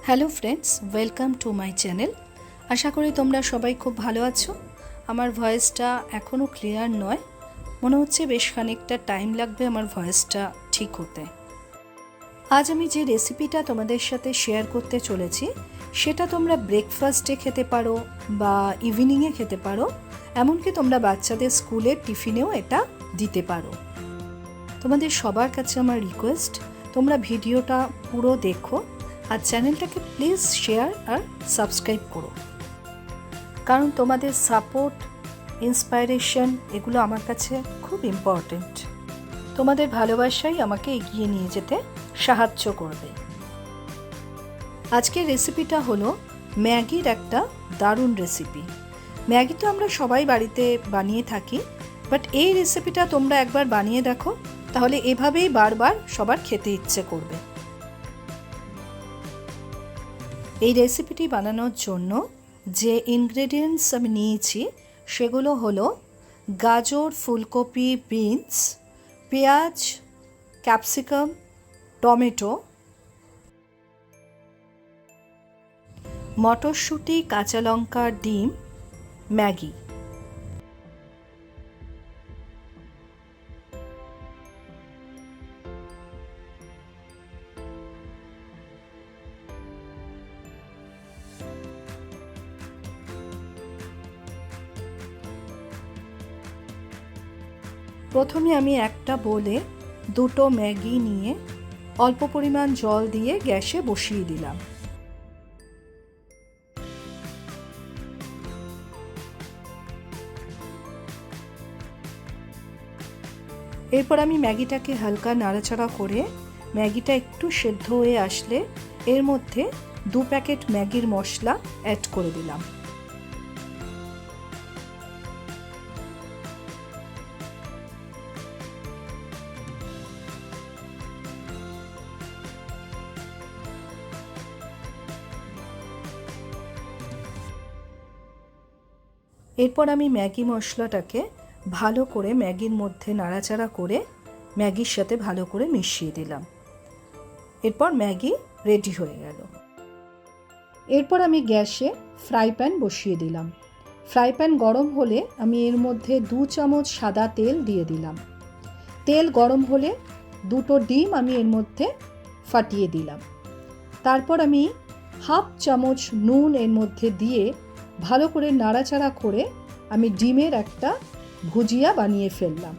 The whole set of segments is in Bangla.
Hello friends, welcome to my channel. আশা করি তোমরা সবাই খুব ভালো আছো। আমার ভয়েসটা এখনও ক্লিয়ার নয়, মনে হচ্ছে বেশ খানিকটা টাইম লাগবে আমার ভয়েসটা ঠিক হতে। আজ আমি যে রেসিপিটা তোমাদের সাথে শেয়ার করতে চলেছি সেটা তোমরা ব্রেকফাস্টে খেতে পারো বা ইভিনিংয়ে খেতে পারো, এমনকি তোমরা বাচ্চাদের স্কুলের টিফিনেও এটা দিতে পারো। তোমাদের সবার কাছে আমার রিকোয়েস্ট, তোমরা ভিডিওটা পুরো দেখো আর চ্যানেলটাকে প্লিজ শেয়ার আর সাবস্ক্রাইব করো, কারণ তোমাদের সাপোর্ট, ইন্সপাইরেশন এগুলো আমার কাছে খুব ইম্পর্টেন্ট। তোমাদের ভালোবাসাই আমাকে এগিয়ে নিয়ে যেতে সাহায্য করবে। আজকের রেসিপিটা হলো ম্যাগির একটা দারুণ রেসিপি। ম্যাগি তো আমরা সবাই বাড়িতে বানিয়ে থাকি, বাট এই রেসিপিটা তোমরা একবার বানিয়ে দেখো, তাহলে এভাবেই বারবার সবার খেতে ইচ্ছে করবে। এই রেসিপিটি বানানোর জন্য যে ইনগ্রেডিয়েন্টস আমি নিয়েছি সেগুলো হলো গাজর, ফুলকপি, বিনস, পেঁয়াজ, ক্যাপসিকাম, টমেটো, মটরশুঁটি, কাঁচা লঙ্কা, ডিম, ম্যাগি। প্রথমে আমি একটা বোলে দুটো ম্যাগি নিয়ে অল্প পরিমাণ জল দিয়ে গ্যাসে বসিয়ে দিলাম। এরপর আমি ম্যাগিটাকে হালকা নাড়াচাড়া করে ম্যাগিটা একটু সেদ্ধ হয়ে আসলে এর মধ্যে 2 প্যাকেট ম্যাগির মশলা অ্যাড করে দিলাম। এরপর আমি ম্যাগি মশলাটাকে ভালো করে ম্যাগির মধ্যে নাড়াচাড়া করে ম্যাগির সাথে ভালো করে মিশিয়ে দিলাম। এরপর ম্যাগি রেডি হয়ে গেল। এরপর আমি গ্যাসে ফ্রাই প্যান বসিয়ে দিলাম। ফ্রাই প্যান গরম হলে আমি এর মধ্যে 2 চামচ সাদা তেল দিয়ে দিলাম। তেল গরম হলে 2টো ডিম আমি এর মধ্যে ফাটিয়ে দিলাম। তারপর আমি 1/2 চামচ নুন এর মধ্যে দিয়ে ভালো করে নাড়াচাড়া করে আমি ডিমের একটা ভুজিয়া বানিয়ে ফেললাম।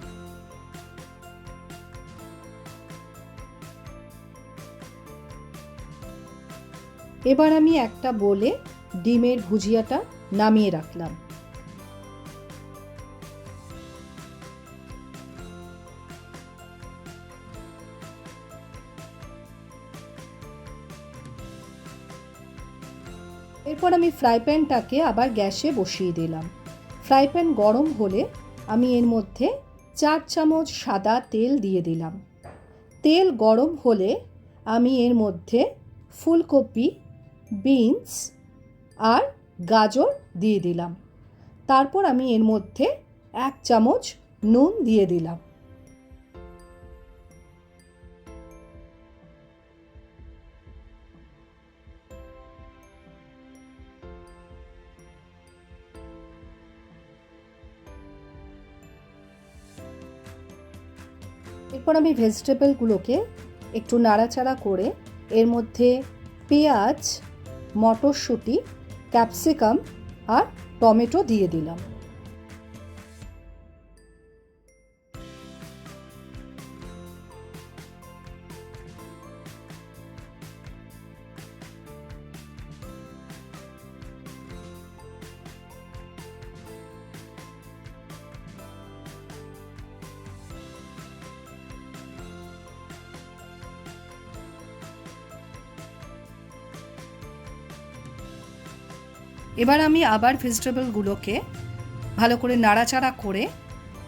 এবার আমি একটা বোলে ডিমের ভুজিয়াটা নামিয়ে রাখলাম। এরপর আমি ফ্রাই প্যানটাকে আবার গ্যাসে বসিয়ে দিলাম। ফ্রাই প্যান গরম হলে আমি এর মধ্যে 4 চামচ সাদা তেল দিয়ে দিলাম। তেল গরম হলে আমি এর মধ্যে ফুলকপি, বিনস আর গাজর দিয়ে দিলাম। তারপর আমি এর মধ্যে 1 চামচ নুন দিয়ে দিলাম। এরপর আমি ভেজিটেবলগুলোকে একটু নাড়াচাড়া করে এর মধ্যে পেঁয়াজ, মটরশুঁটি, ক্যাপসিকাম আর টমেটো দিয়ে দিলাম। এবার আমি আবার ভেজিটেবলগুলোকে ভালো করে নাড়াচাড়া করে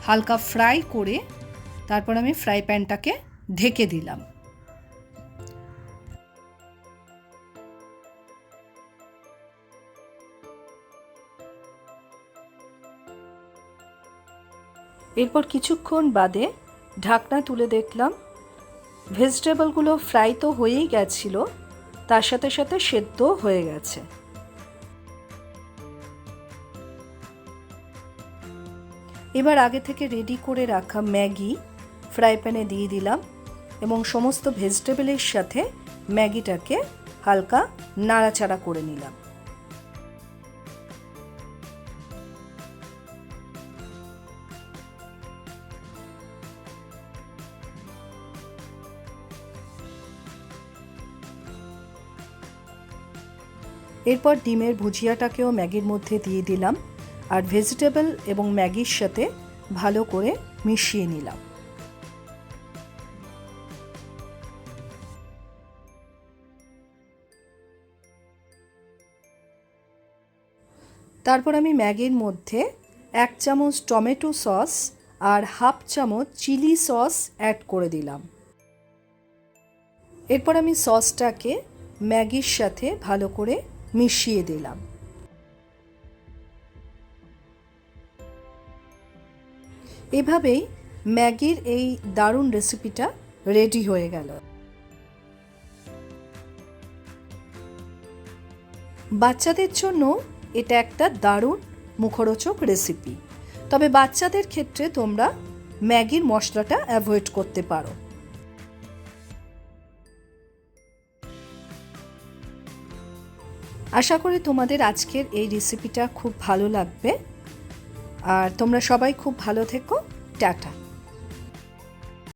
হালকা ফ্রাই করে তারপর আমি ফ্রাই প্যানটাকে ঢেকে দিলাম। এরপর কিছুক্ষণ বাদে ঢাকনা তুলে দেখলাম ভেজিটেবলগুলো ফ্রাই তো হয়েই গেছিলো, তার সাথে সাথে সেদ্ধ হয়ে গেছে। এবার আগে থেকে রেডি করে রাখা ম্যাগি ফ্রাই প্যানে দিয়ে দিলাম এবং সমস্ত ভেজিটেবলের সাথে ম্যাগিটাকে হালকা নাড়াচাড়া করে নিলাম। এরপর ডিমের ভুজিয়াটাকেও ম্যাগির মধ্যে দিয়ে দিলাম আর ভেজিটেবল এবং ম্যাগির সাথে ভালো করে মিশিয়ে নিলাম। তারপর আমি ম্যাগির মধ্যে 1 চামচ টমেটো সস আর হাফ চামচ চিলি সস অ্যাড করে দিলাম। এরপর আমি সসটাকে ম্যাগির সাথে ভালো করে মিশিয়ে দিলাম। এভাবেই ম্যাগির এই দারুণ রেসিপিটা রেডি হয়ে গেল। বাচ্চাদের জন্য এটা একটা দারুণ মুখরোচক রেসিপি। তবে বাচ্চাদের ক্ষেত্রে তোমরা ম্যাগির মশলাটা অ্যাভয়েড করতে পারো। আশা করি তোমাদের আজকের এই রেসিপিটা খুব ভালো লাগবে। আর তোমরা সবাই খুব ভালো থেকো। টাটা।